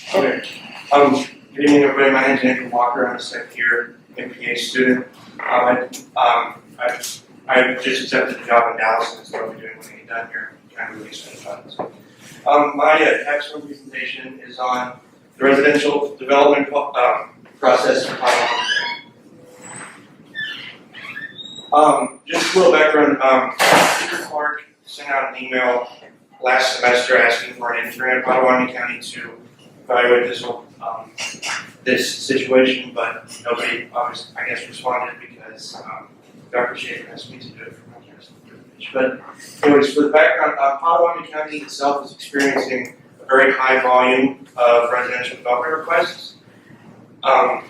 Okay. Good evening, everybody. My name is Andrew Walker. I'm a second-year MPA student. I just accepted the job in Dallas, and so I'll be doing when I get done here. Kind of really excited about it. My Capstone presentation is on the residential development process in Pottawatomie. Just a little background. Peter Clark sent out an email last semester asking for an intern in Pottawatomie County to evaluate this situation, but nobody, obviously, I guess, responded because Dr. Schaefer asked me to do it for my cast privilege. But anyways, for the background, Pottawatomie County itself is experiencing a very high volume of residential development requests, and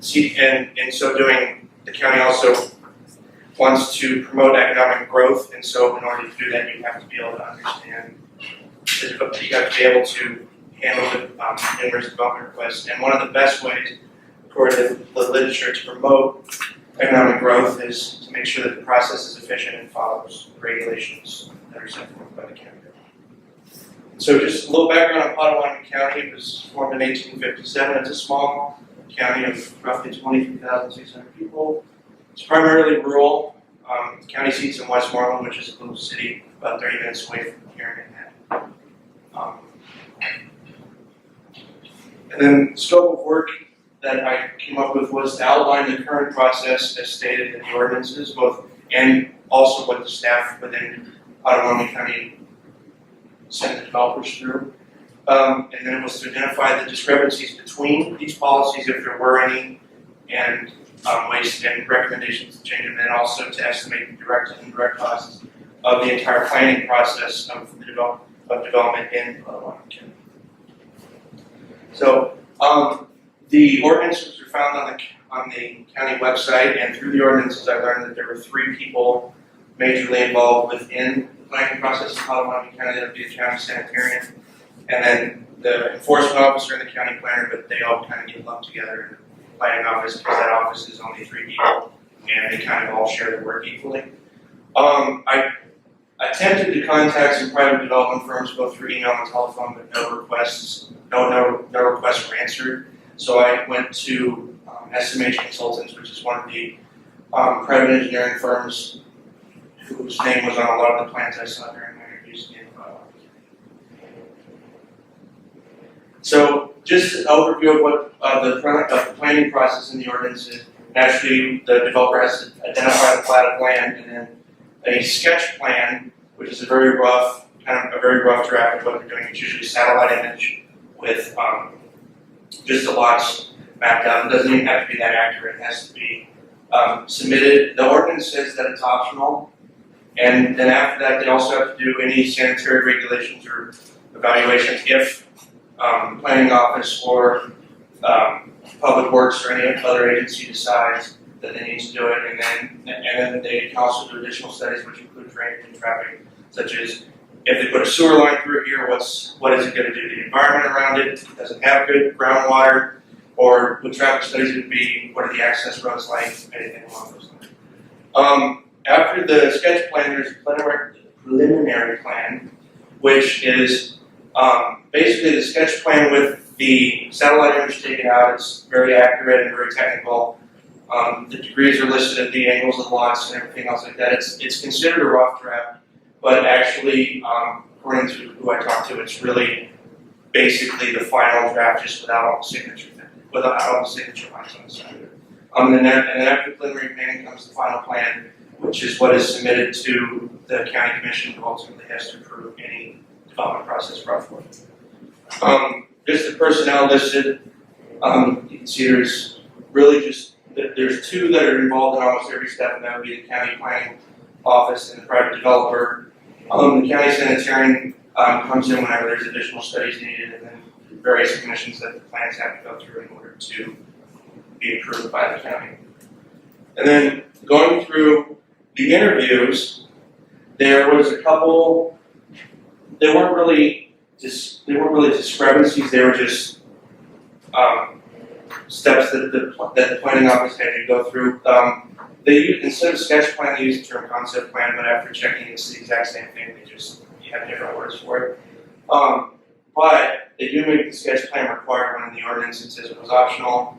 in so doing, the county also wants to promote economic growth, and so in order to do that, you have to be able to understand, you have to be able to handle the numerous development requests. And one of the best ways, according to the literature, to promote economic growth is to make sure that the process is efficient and follows the regulations that are set forth by the county. So just a little background on Pottawatomie County. It was formed in 1857. It's a small county of roughly 23,600 people. It's primarily rural. The county seat's in Westmoreland, which is a little city about 30 minutes away from here in Manhattan. And then the scope of work that I came up with was to outline the current process as stated in the ordinances, and also what the staff within Pottawatomie County sent the developers through. And then it was to identify the discrepancies between these policies, if there were any, and ways and recommendations to change them, and then also to estimate the direct and indirect costs of the entire planning process of development in Pottawatomie County. So the ordinances are found on the county website, and through the ordinances I learned that there were 3 people majorly involved within the planning process in Pottawatomie County. That would be the county sanitarian, and then the enforcement officer and the county planner, but they all kind of get lumped together in the planning office because that office is only 3 people, and they kind of all share the work equally. I attempted to contact some private development firms both through email and telephone, but no requests were answered. So I went to SMH Consultants, which is one of the private engineering firms whose name was on a lot of the plans I saw during my interviews in So just an overview of what the planning process in the ordinance is. Naturally, the developer has to identify the plat of land, and then a sketch plan, which is a very rough draft of what they're doing. It's usually a satellite image with just the lots mapped out. It doesn't even have to be that accurate. It has to be submitted. The ordinance says that it's optional, and then after that, they also have to do any sanitary regulations or evaluations if planning office or public works or any other agency decides that they need to do it, and then they can also do additional studies which include drainage and traffic, such as if they put a sewer line through here, what is it going to do to the environment around it? Does it have good groundwater? Or what traffic studies would be? What are the access roads like? Anything along those lines. After the sketch plan, there's a preliminary plan, which is basically the sketch plan with the satellite image taken out. It's very accurate and very technical. The degrees are listed at the angles of the lots and everything else like that. It's considered a rough draft, but actually, according to who I talked to, it's really basically the final draft, just without all the signature lines on the side of it. And then after the preliminary planning comes the final plan, which is what is submitted to the county commission, who ultimately has to approve any development process brought forth. Just the personnel listed. You can see there's really just there's 2 that are involved in almost every step, and that would be the county planning office and the private developer. The county sanitarian comes in whenever there's additional studies needed, and then various commissions that the plans have to go through in order to be approved by the county. And then going through the interviews, there was a couple. They weren't really discrepancies. They were just steps that the planning office had to go through. They use, instead of sketch plan, they use the term concept plan, but after checking, it's the exact same thing. You have different words for it. But they do make the sketch plan required when in the ordinance it says it was optional.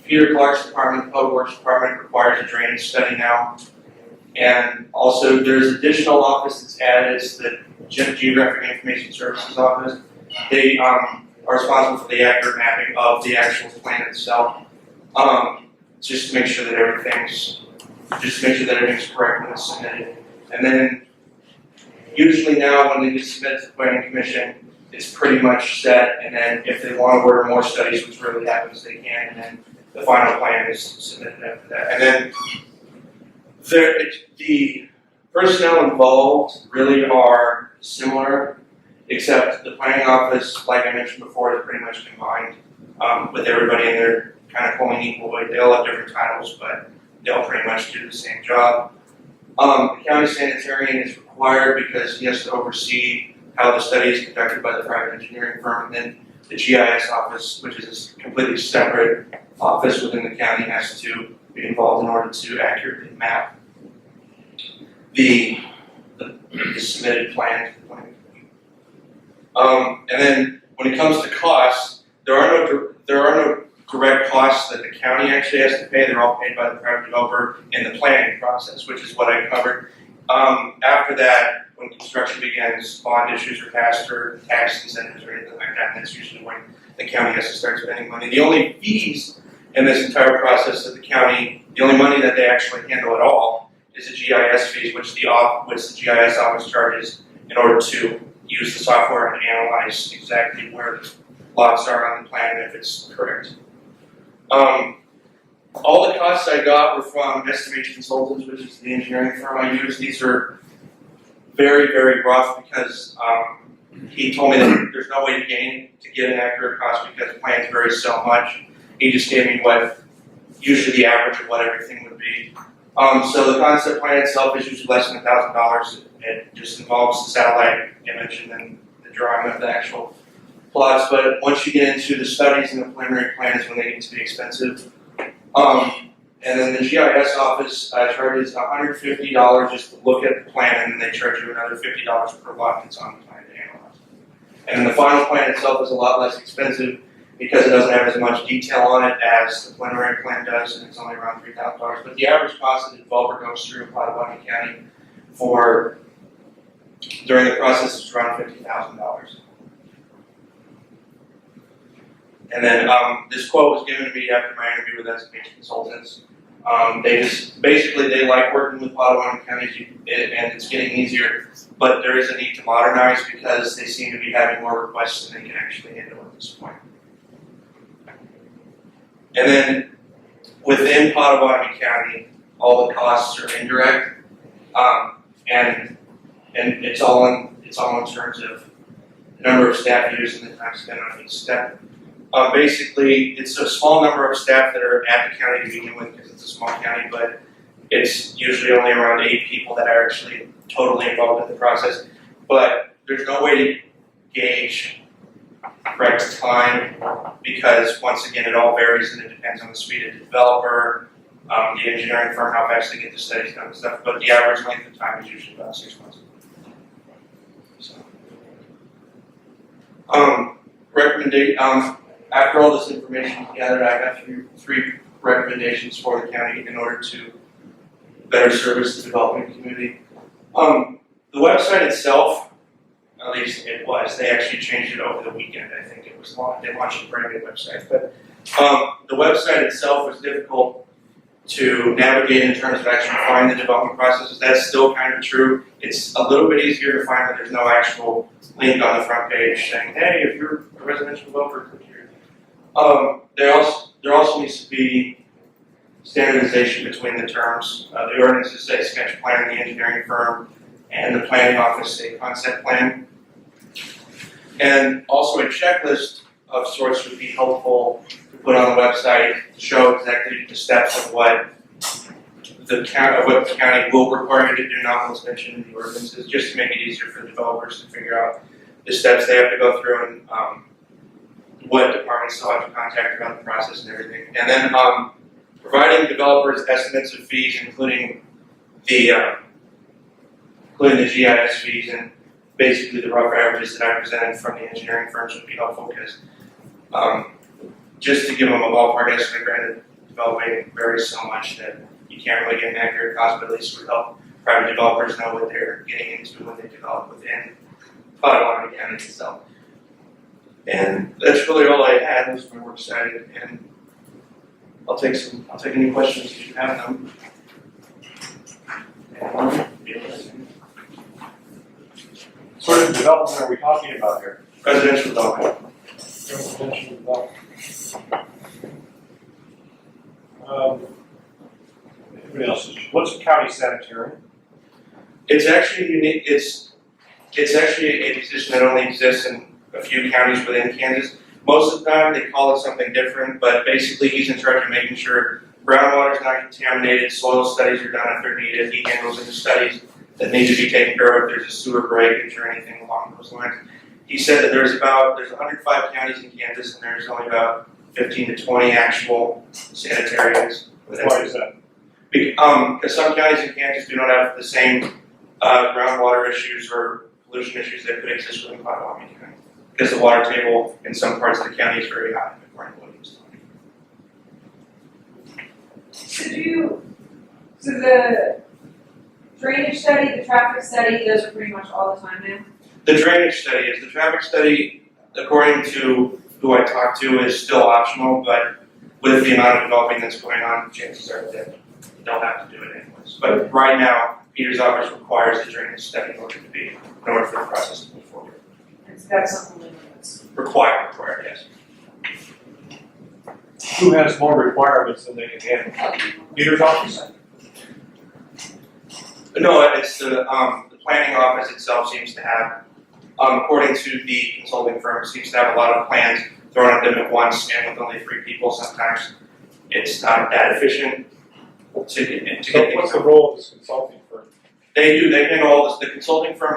Peter Clark's department, Public Works Department, requires a drainage study now. And also there's additional office that's added, it's the Geographic Information Services Office. They are responsible for the accurate mapping of the actual plan itself. Just to make sure that everything's correct when it's submitted. And then usually now when they get submitted to the Planning Commission, it's pretty much set, and then if they want to order more studies, which rarely happens, they can, and then the final plan is submitted after that. And then the personnel involved really are similar, except the planning office, like I mentioned before, is pretty much combined with everybody, and they're kind of pulling equal weight. They all have different titles, but they'll pretty much do the same job. The county sanitarian is required because he has to oversee how the study is conducted by the private engineering firm, and then the GIS office, which is a completely separate office within the county, has to be involved in order to accurately map the submitted plan to the planning commission. And then when it comes to costs, there are no direct costs that the county actually has to pay. They're all paid by the private developer in the planning process, which is what I covered. After that, when construction begins, bond issues are passed or tax incentives or anything like that, and that's usually when the county has to start spending money. The only fees in this entire process that the only money that they actually handle at all is the GIS fees, which the GIS office charges in order to use the software and analyze exactly where the lots are on the plan if it's correct. All the costs I got were from Estimate Consultants, which is the engineering firm I use. These are very, very rough because he told me that there's no way to get an accurate cost because plans vary so much. He just gave me what usually the average of what everything would be. So the concept plan itself is usually less than $1,000. It just involves the satellite image and then the drawing of the actual plots. But once you get into the studies and the preliminary plan is when they get to be expensive. And then the GIS office charges $150 just to look at the plan, and then they charge you another $50 per lot that's on the plan to analyze. And then the final plan itself is a lot less expensive because it doesn't have as much detail on it as the preliminary plan does, and it's only around $3,000. But the average cost that the developer goes through in Pottawatomie County during the process is around $50,000. And then this quote was given to me after my interview with Estimate Consultants. They like working with Pottawatomie County, and it's getting easier, but there is a need to modernize because they seem to be having more requests than they can actually handle at this point. And then within Pottawatomie County, all the costs are indirect, and it's all in terms of the number of staff used and the time spent on each step. Basically, it's a small number of staff that are at the county to begin with because it's a small county, but it's usually only around 8 people that are actually totally involved in the process. But there's no way to gauge correct time because, once again, it all varies and it depends on the speed of the developer, the engineering firm, how fast they get the studies done and stuff. But the average length of time is usually about 6 months. So, after all this information gathered, I have three recommendations for the county in order to better service the development community. The website itself, at least it was, they actually changed it over the weekend. I think it was they launched a brand new website. But the website itself was difficult to navigate in terms of actually finding the development processes. That's still kind of true. It's a little bit easier to find, but there's no actual link on the front page saying, hey, if you're a residential developer, click here. There also needs to be standardization between the terms. The ordinances say sketch plan, the engineering firm, and the planning office say concept plan. And also a checklist of sorts would be helpful to put on the website to show exactly the steps of what the county will require you to do, not what's mentioned in the ordinances, just to make it easier for the developers to figure out the steps they have to go through and what departments they'll have to contact about the process and everything. And then providing developers estimates of fees, including the GIS fees. And basically the rough averages that I presented from the engineering firms would be helpful because just to give them a ballpark estimate, granted, developing varies so much that you can't really get an accurate cost, but at least would help private developers know what they're getting into when they develop within Pottawatomie County itself. And that's really all I had. Those were more excited, and I'll take any questions if you have them. What sort of development are we talking about here? Residential development. Residential development. Anybody else? What's a county sanitarian? It's actually unique. It's actually a position that only exists in a few counties within Kansas. Most of the time they call it something different, but basically he's in charge of making sure groundwater is not contaminated, soil studies are done if they're needed, he handles any studies that need to be taken care of if there's a sewer breakage or anything along those lines. He said that there's 105 counties in Kansas and there's only about 15 to 20 actual sanitarians. Why is that? Because some counties in Kansas do not have the same groundwater issues or pollution issues that could exist within Pottawatomie County. Because the water table in some parts of the county is very high, according to what he was telling me. So the drainage study, the traffic study, those are pretty much all the time now? The drainage study is. The traffic study, according to who I talked to, is still optional, but with the amount of developing that's going on, chances are that they'll have to do it anyways. But right now, Peter's office requires the drainage study in order for the process to move forward. And so that's something that's Required, yes. Who has more requirements than they can handle? Peter's office? No, it's the planning office itself seems to have, according to the consulting firm, seems to have a lot of plans thrown at them at once, and with only 3 people, sometimes it's not that efficient to get things. What's the role of this consulting firm? They handle all this. The consulting firm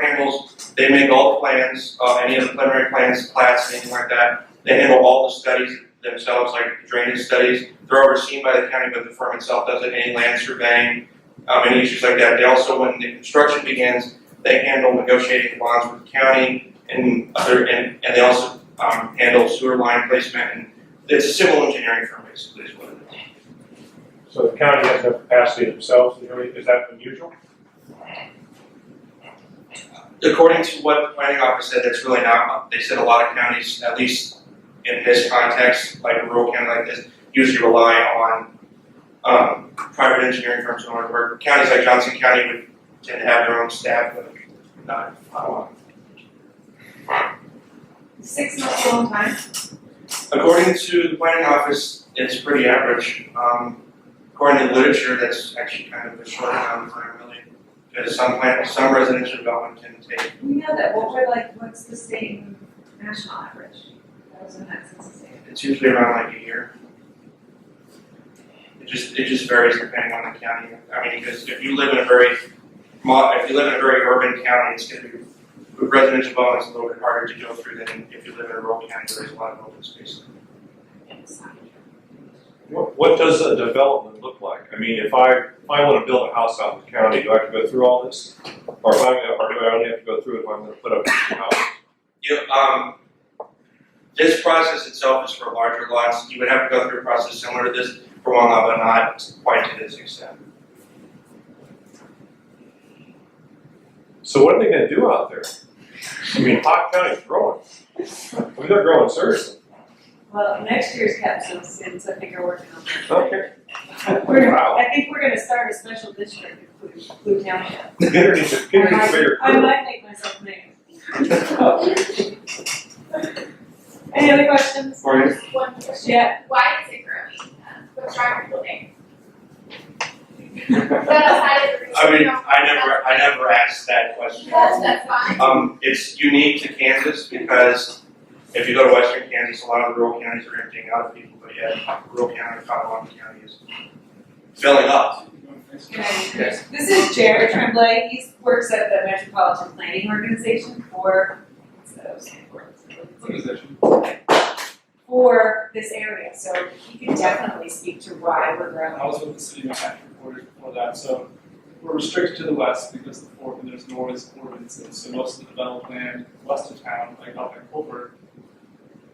they make all the plans, any of the preliminary plans, plats, anything like that. They handle all the studies themselves, like the drainage studies. They're overseen by the county, but the firm itself does it, any land surveying, any issues like that. They also, when the construction begins, they handle negotiating bonds with the county and they also handle sewer line placement, and it's a civil engineering firm basically is what it is. So the county has enough capacity themselves, is that unusual? According to what the planning office said, that's really not. They said a lot of counties, at least in this context, like a rural county like this, usually rely on private engineering firms in order to work. Counties like Johnson County would tend to have their own staff, but not a lot. 6 months a long time. According to the planning office, it's pretty average. According to the literature, that's actually kind of a short amount of time, really. Because some residential development can take. We know that. What's the state and national average? That was in that census data. It's usually around like a year. It just varies depending on the county. I mean, because if you live in a very urban county, it's going to be residential development is a little bit harder to go through than if you live in a rural county where there's a lot of open space. What does a development look like? I mean, if I want to build a house out in the county, do I have to go through all this? Or do I only have to go through it if I'm going to put up a house? This process itself is for larger lots. You would have to go through a process similar to this for one lot, but not quite to this extent. So what are they going to do out there? I mean, Pot County's growing. I mean, they're growing seriously. Well, next year's Capstone students, I think, are working on that. Okay. I think we're going to start a special district in Blue Township. Get needs a bigger I crew. might make myself mayor. Any other questions? For you? Just one question. Yeah. Why is it growing? What's wrong with building? I I mean, I never asked that question. That's fine. It's unique to Kansas because if you go to western Kansas, a lot of the rural counties are emptying out of people, but yet rural county, Pottawatomie County is filling up. This is Jared Tremblay. He works at the Metropolitan Planning Organization for this area. So he can definitely speak to why we're growing. I was with the city manager before that, so we're restricted to the west because the fork and there's noise ordinances. So most of the developed land west of town, like up in Colbert,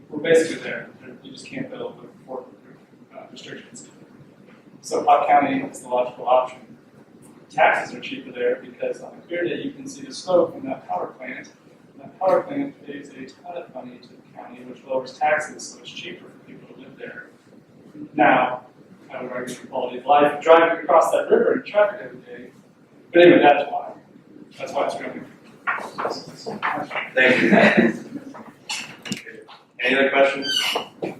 we're basically there. You just can't build with fork restrictions. So Pot County is the logical option. Taxes are cheaper there because on a clear day you can see the smoke from that power plant. And that power plant pays a ton of money to the county, which lowers taxes, so it's cheaper for people to live there. Now, I would argue the quality of life driving across that river in traffic every day. But anyway, that's why. That's why it's really. Thank you. Any other questions?